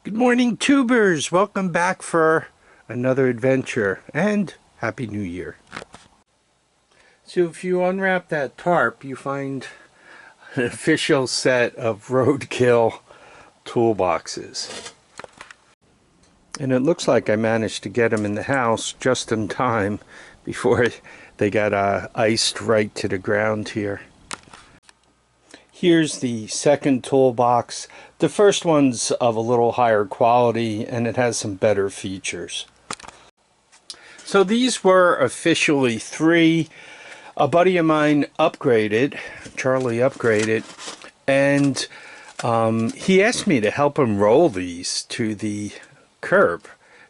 Good morning, tubers. Welcome back for another adventure and Happy New Year. So if you unwrap that tarp, you find an official set of roadkill toolboxes. And it looks like I managed to get them in the house just in time before they got iced right to the ground here. Here's the second toolbox. The first one's of a little higher quality and it has some better features. So these were officially 3. A buddy of mine upgraded, Charlie upgraded, and he asked me to help him roll these to the curb.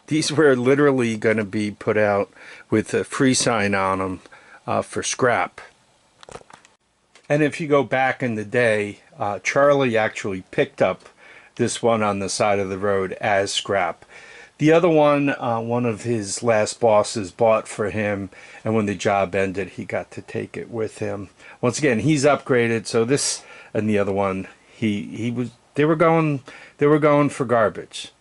These were literally going to be put out with a free sign on them for scrap. And if you go back in the day, Charlie actually picked up this one on the side of the road as scrap. The other one, one of his last bosses bought for him, and when the job ended, he got to take it with him. Once again, he's upgraded, so this and the other one, they were going for garbage.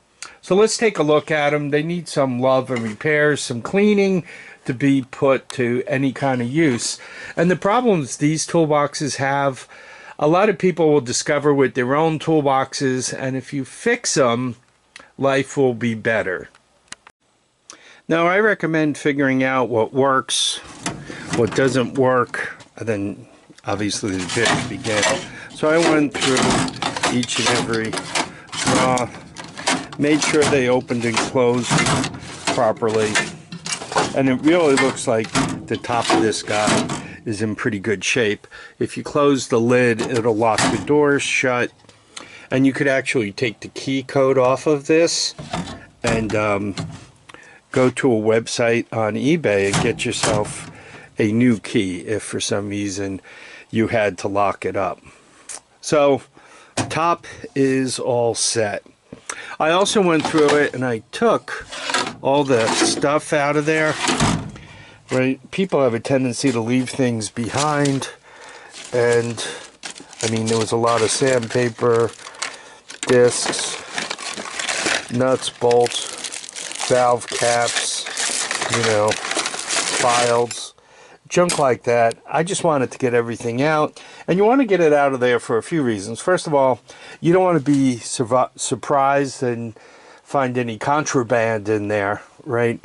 So let's take a look at them. They need some love and repairs, some cleaning to be put to any kind of use. And the problems these toolboxes have, a lot of people will discover with their own toolboxes, and if you fix them, life will be better. Now I recommend figuring out what works, what doesn't work, and then obviously the bits begin. So I went through each and every drawer, made sure they opened and closed properly, and it really looks like the top of this guy is in pretty good shape. If you close the lid, it'll lock the doors shut, and you could actually take the key code off of this and go to a website on eBay and get yourself a new key if for some reason you had to lock it up. So top is all set. I also went through it and I took all the stuff out of there. Right? People have a tendency to leave things behind, and I mean there was a lot of sandpaper, discs, nuts, bolts, valve caps, files, junk like that. I just wanted to get everything out, and you want to get it out of there for a few reasons. First of all, you don't want to be surprised and find any contraband in there, right?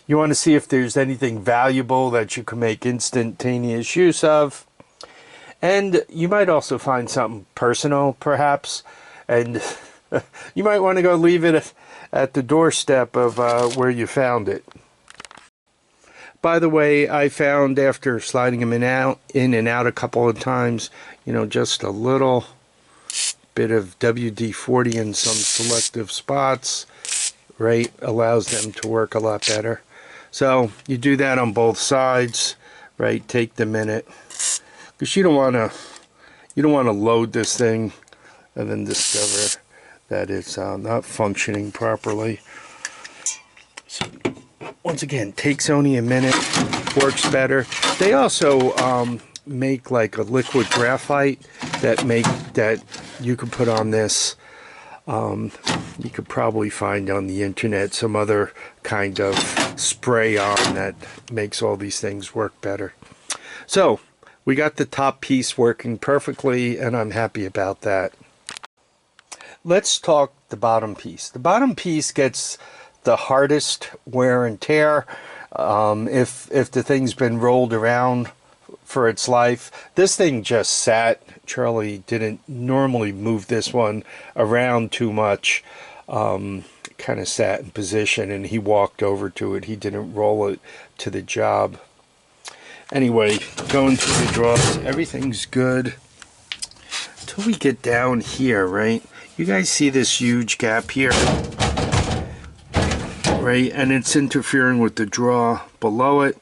You want to see if there's anything valuable that you can make instantaneous use of. And you might also find something personal, perhaps, and you might want to go leave it at the doorstep of where you found it. By the way, I found after sliding them in and out a couple of times, just a little bit of WD-40 in some selective spots, right, allows them to work a lot better. So you do that on both sides, right? Take the minute, because you don't want to load this thing and then discover that it's not functioning properly. So once again, takes only a minute, works better. They also make like a liquid graphite that you can put on this. You could probably find on the internet some other kind of spray on that makes all these things work better. So we got the top piece working perfectly, and I'm happy about that. Let's talk the bottom piece. The bottom piece gets the hardest wear and tear if the thing's been rolled around for its life. This thing just sat. Charlie didn't normally move this one around too much. Kind of sat in position and he walked over to it. He didn't roll it to the job. Anyway, going through the drawers, everything's good until we get down here, right? You guys see this huge gap here, right? And it's interfering with the drawer below it.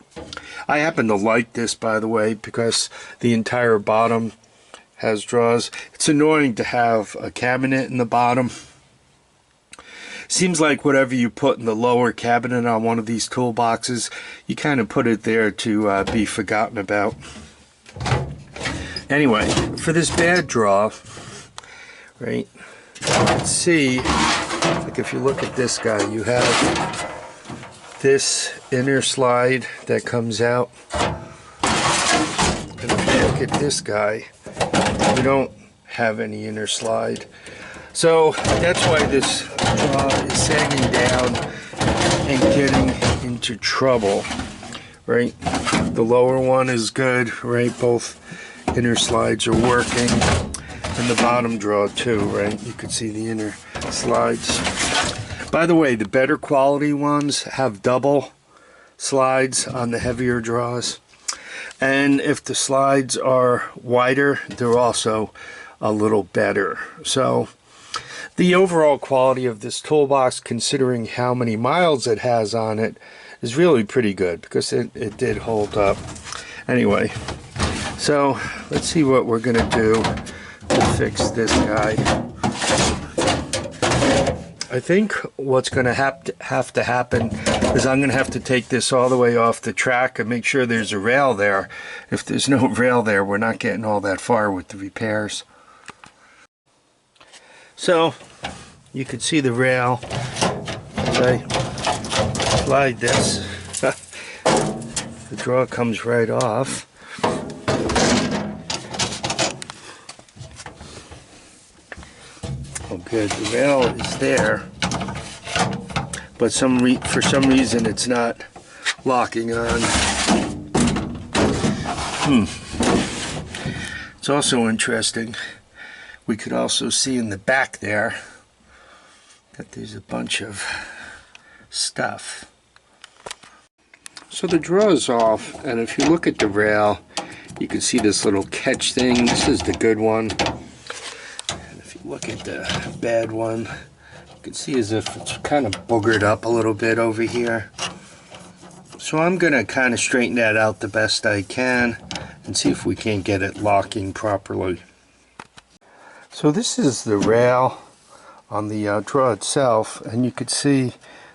I happen to like this, by the way, because the entire bottom has drawers. It's annoying to have a cabinet in the bottom. Seems like whatever you put in the lower cabinet on one of these toolboxes, you kind of put it there to be forgotten about. Anyway, for this bad drawer, right, you can see Like if you look at this guy, you have this inner slide that comes out. And if you look at this guy, you don't have any inner slide. So that's why this draw is sagging down and getting into trouble, right? The lower one is good, right? Both inner slides are working, and the bottom draw too, right? You can see the inner slides. By the way, the better quality ones have double slides on the heavier draws, and if the slides are wider, they're also a little better. So the overall quality of this toolbox, considering how many miles it has on it, is really pretty good, because it did hold up. Anyway, so let's see what we're gonna do to fix this guy. I think what's gonna have to happen is I'm gonna have to take this all the way off the track and make sure there's a rail there. If there's no rail there, we're not getting all that far with the repairs. So you can see the rail as I slide this. The draw comes right off. Oh good, the rail is there, but for some reason it's not locking on. It's also interesting, we could also see in the back there that there's a bunch of stuff. So the draw is off, and if you look at the rail, you can see this little catch thing. This is the good one. And if you look at the bad one, you can see as if it's kind of boogered up a little bit over here. So I'm going to kind of straighten that out the best I can and see if we can get it locking properly. So this is the rail on the draw itself, and you can see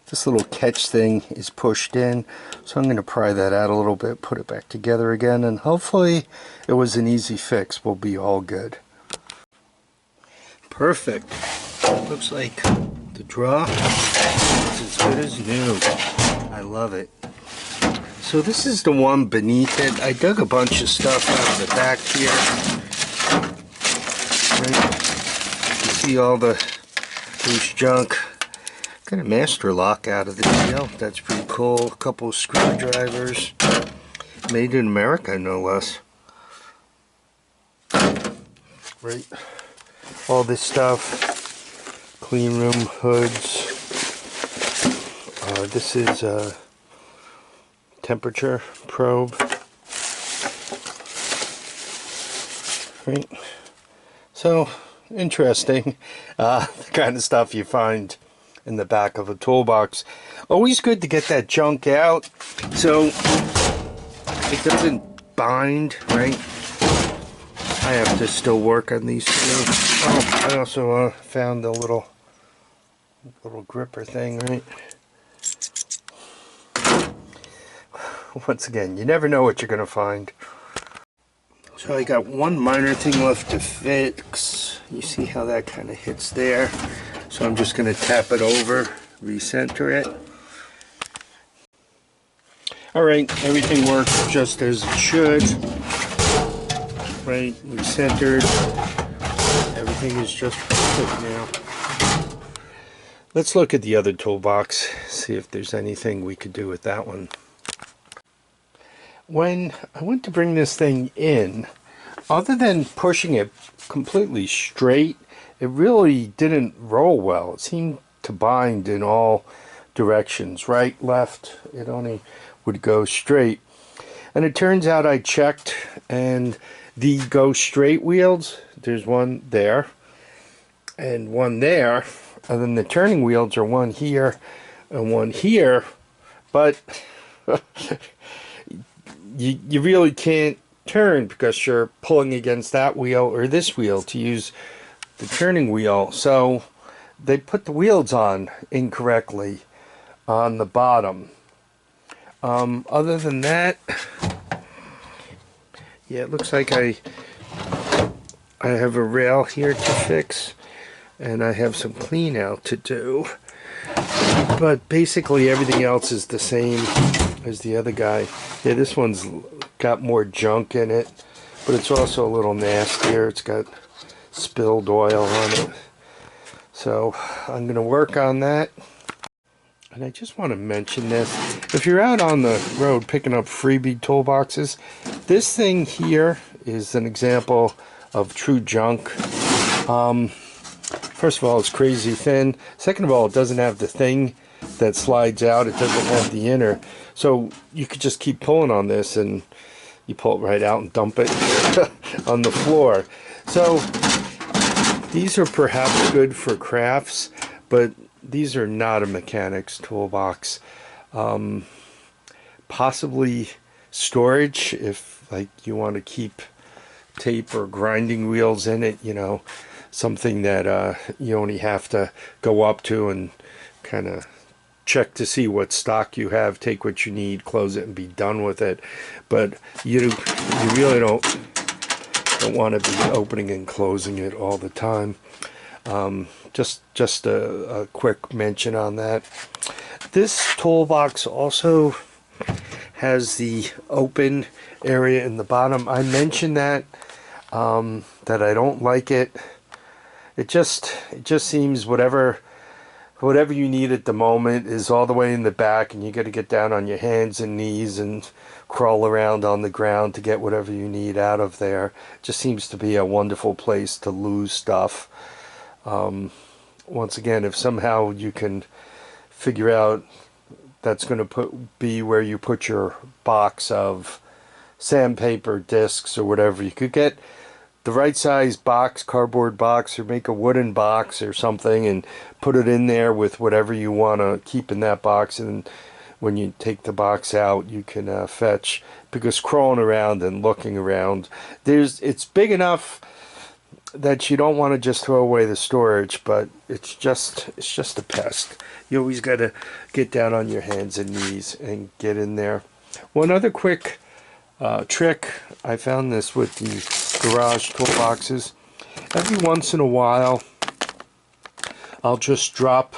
this little catch thing is pushed in. So I'm going to pry that out a little bit, put it back together again, and hopefully it was an easy fix. We'll be all good. Perfect. Looks like the draw is as good as new. I love it. So this is the one beneath it. I dug a bunch of stuff out of the back here. Right. You see all the loose junk. Got a master lock out of the deal. That's pretty cool. A couple of screwdrivers. Made in America, no less. Right. All this stuff. Clean room hoods. This is a temperature probe. Right. So, interesting. The kind of stuff you find in the back of a toolbox. Always good to get that junk out so it doesn't bind, right? I have to still work on these two. Oh, I also found a little gripper thing, right? Once again, you never know what you're gonna find. So I got one minor thing left to fix. You see how that kind of hits there? So I'm just going to tap it over, recenter it. Alright, everything works just as it should. Right, recentered. Everything is just perfect now. Let's look at the other toolbox, see if there's anything we could do with that one. When I went to bring this thing in, other than pushing it completely straight, it really didn't roll well. It seemed to bind in all directions, right, left. It only would go straight. And it turns out I checked, and the go straight wheels, there's one there and one there, and then the turning wheels are one here and one here, but you really can't turn because you're pulling against that wheel or this wheel to use the turning wheel. So they put the wheels on incorrectly on the bottom. Other than that, yeah, it looks like I have a rail here to fix, and I have some clean out to do. But basically everything else is the same as the other guy. Yeah, this one's got more junk in it, but it's also a little nastier. It's got spilled oil on it. So I'm going to work on that. And I just want to mention this. If you're out on the road picking up freebie toolboxes, this thing here is an example of true junk. First of all, it's crazy thin. Second of all, it doesn't have the thing that slides out. It doesn't have the inner. So you could just keep pulling on this and you pull it right out and dump it on the floor. So these are perhaps good for crafts, but these are not a mechanic's toolbox. Possibly storage if like you want to keep tape or grinding wheels in it, you know, something that you only have to go up to and kind of check to see what stock you have, take what you need, close it, and be done with it. But you really don't want to be opening and closing it all the time. Just a quick mention on that. This toolbox also has the open area in the bottom. I mentioned that that I don't like it. It just seems whatever you need at the moment is all the way in the back, and you got to get down on your hands and knees and crawl around on the ground to get whatever you need out of there. It just seems to be a wonderful place to lose stuff. Once again, if somehow you can figure out that's going to be where you put your box of sandpaper discs or whatever, you could get the right size box, cardboard box, or make a wooden box or something and put it in there with whatever you want to keep in that box, and when you take the box out you can fetch, because crawling around and looking around, it's big enough that you don't want to just throw away the storage, but it's just a pest. You always got to get down on your hands and knees and get in there. One other quick trick, I found this with the garage toolboxes. Every once in a while I'll just drop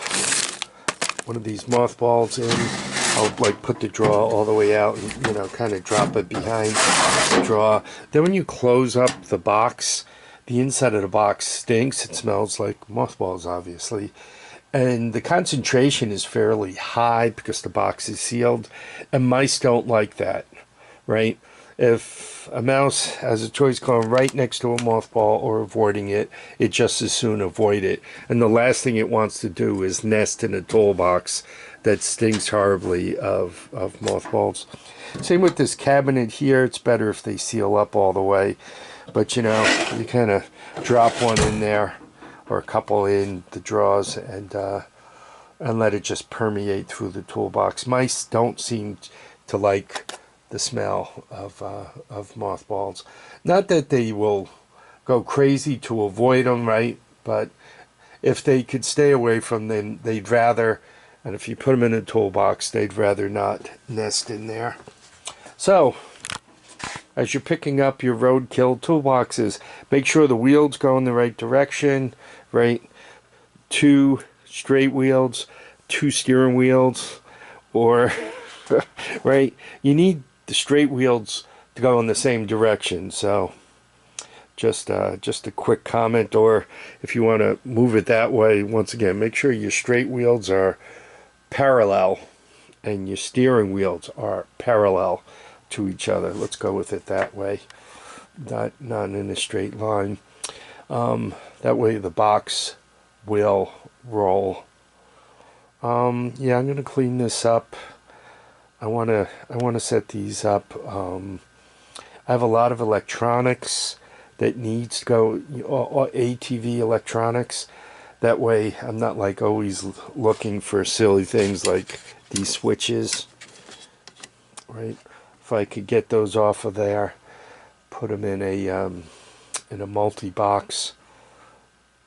one of these mothballs in. I'll like put the drawer all the way out and, you know, kind of drop it behind the drawer. Then when you close up the box, the inside of the box stinks. It smells like mothballs, obviously. And the concentration is fairly high because the box is sealed. And mice don't like that, right? If a mouse has a choice going right next to a mothball or avoiding it, it just as soon avoid it. And the last thing it wants to do is nest in a toolbox that stinks horribly of mothballs. Same with this cabinet here. It's better if they seal up all the way. But, you know, you kind of drop one in there or a couple in the drawers and let it just permeate through the toolbox. Mice don't seem to like the smell of mothballs. Not that they will go crazy to avoid them, right? But if they could stay away from them, they'd rather, and if you put them in a toolbox, they'd rather not nest in there. So, as you're picking up your roadkill toolboxes, make sure the wheels go in the right direction, right? 2 straight wheels, 2 steering wheels, or, right? You need the straight wheels to go in the same direction. So, just a quick comment, or if you want to move it that way, once again, make sure your straight wheels are parallel and your steering wheels are parallel to each other. Let's go with it that way, not in a straight line. That way the box will roll. Yeah, I'm gonna clean this up. I wanna set these up. I have a lot of electronics that needs to go, or ATV electronics. That way I'm not like always looking for silly things like these switches, right? If I could get those off of there, put them in a multi-box,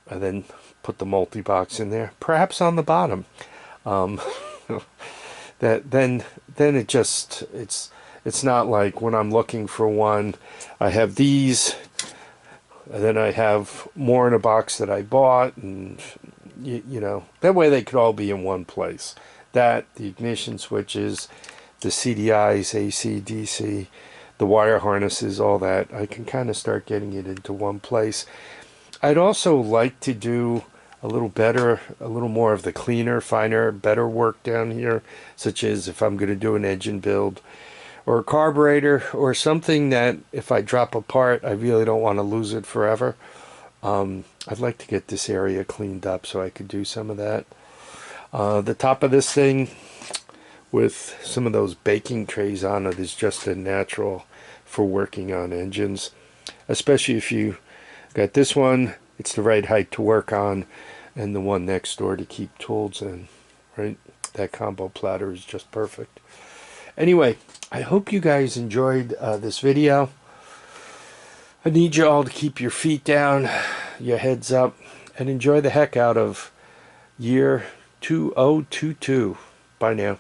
and then put the multi-box in there, perhaps on the bottom. That then it's not like when I'm looking for one, I have these And then I have more in a box that I bought, and you know, that way they could all be in one place. That, the ignition switches, the CDIs, AC, DC, the wire harnesses, all that, I can kind of start getting it into one place. I'd also like to do a little more of the cleaner, finer, better work down here, such as if I'm going to do an engine build or a carburetor or something that if I drop a part, I really don't want to lose it forever. I'd like to get this area cleaned up so I could do some of that. The top of this thing with some of those baking trays on it is just a natural for working on engines, especially if you got this one, it's the right height to work on, and the one next door to keep tools in, right? That combo platter is just perfect. Anyway, I hope you guys enjoyed this video. I need you all to keep your feet down, your heads up, and enjoy the heck out of year 2022. Bye now.